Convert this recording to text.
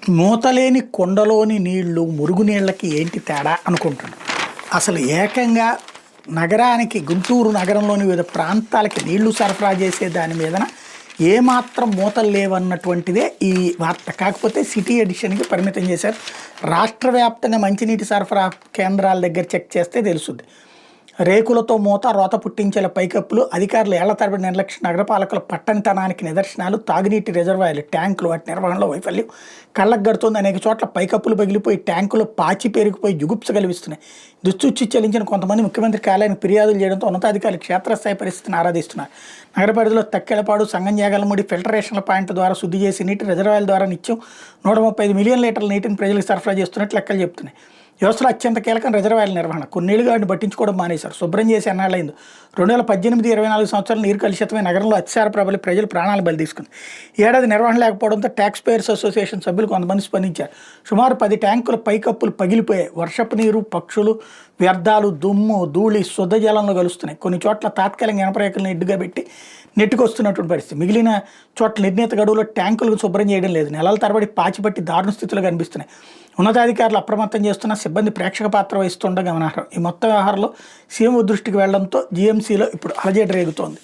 మూతలేని కొండలోని నీళ్లు మురుగునీళ్ళకి ఏంటి తేడా అనుకుంటున్నాను. అసలు ఏకంగా నగరానికి గుంటూరు నగరంలోని వివిధ ప్రాంతాలకి నీళ్లు సరఫరా చేసే దాని మీదన ఏమాత్రం మూతలు లేవన్నటువంటిదే ఈ వార్త. కాకపోతే సిటీ ఎడిషన్కి పరిమితం చేశారు. రాష్ట్ర వ్యాప్తంగా మంచినీటి సరఫరా కేంద్రాల దగ్గర చెక్ చేస్తే తెలుస్తుంది. రేకులతో మూత రోత పుట్టించేలా పైకప్పులు, అధికారులు ఏళ్ల తరబడి నిర్లక్ష్య, నగరపాలకుల పట్టణతనానికి నిదర్శనాలు, తాగునీటి రిజర్వాయర్లు, ట్యాంకులు వాటి నిర్వహణలో వైఫల్యం కళ్ళకు గడుతుంది. అనేక చోట్ల పైకప్పులు పగిలిపోయి ట్యాంకులు పాచి పెరిగిపోయి జుగుప్స కలిగిస్తున్నాయి. దుశ్చుచ్చి చెల్లించిన కొంతమంది ముఖ్యమంత్రి కార్యాలయానికి ఫిర్యాదులు చేయడంతో ఉన్నతాధికారులు క్షేత్రస్థాయి పరిస్థితిని ఆరాధిస్తున్నారు. నగర పరిధిలో తక్కెలపాడు, సంగంజాగలముడి ఫిల్టరేషన్ల పాయింట్ ద్వారా శుద్ధి చేసి నీటి రిజర్వాయర్ల ద్వారా నిత్యం 135 మిలియన్ లీటర్ల నీటిని ప్రజలకు సరఫరా చేస్తున్నట్లు లెక్కలు చెప్తున్నాయి. వ్యవస్థలో అత్యంత కీలకం రిజర్వాయర్ల నిర్వహణ. కొన్నేళ్లుగా వాటిని పట్టించుకోవడం మానేశారు. శుభ్రం చేసి ఎన్నాళ్ళైంది. 2018-24 సంవత్సరాలు నీరు కలుషితమై నగరంలో అతిసార ప్రబలి ప్రజలు ప్రాణాలు బలి తీసుకుంది. ఏడాది నిర్వహణ లేకపోవడంతో ట్యాక్స్ పేయర్స్ అసోసియేషన్ సభ్యులు కొంతమంది స్పందించారు. సుమారు 10 ట్యాంకుల పైకప్పులు పగిలిపోయాయి. వర్షపు నీరు, పక్షులు వ్యర్థాలు, దుమ్ము, ధూళి శుద్ధ జలంలో కలుస్తున్నాయి. కొన్ని చోట్ల తాత్కాలిక ఇనపరేఖలను ఎడ్డుగా పెట్టి నెట్టుకొస్తున్నటువంటి పరిస్థితి. మిగిలిన చోట్ల నిర్ణీత గడువులో ట్యాంకులకు శుభ్రం చేయడం లేదు. నెలల తరబడి పాచిపట్టి దారుణ స్థితిలో కనిపిస్తున్నాయి. ఉన్నతాధికారులు అప్రమత్తం చేస్తున్న సిబ్బంది ప్రేక్షక పాత్ర వహిస్తుండగా గమనార్హం. ఈ మొత్తం వ్యవహారంలో సీఎం దృష్టికి వెళ్లడంతో జీఎంసీలో ఇప్పుడు అలజడి రేగుతోంది.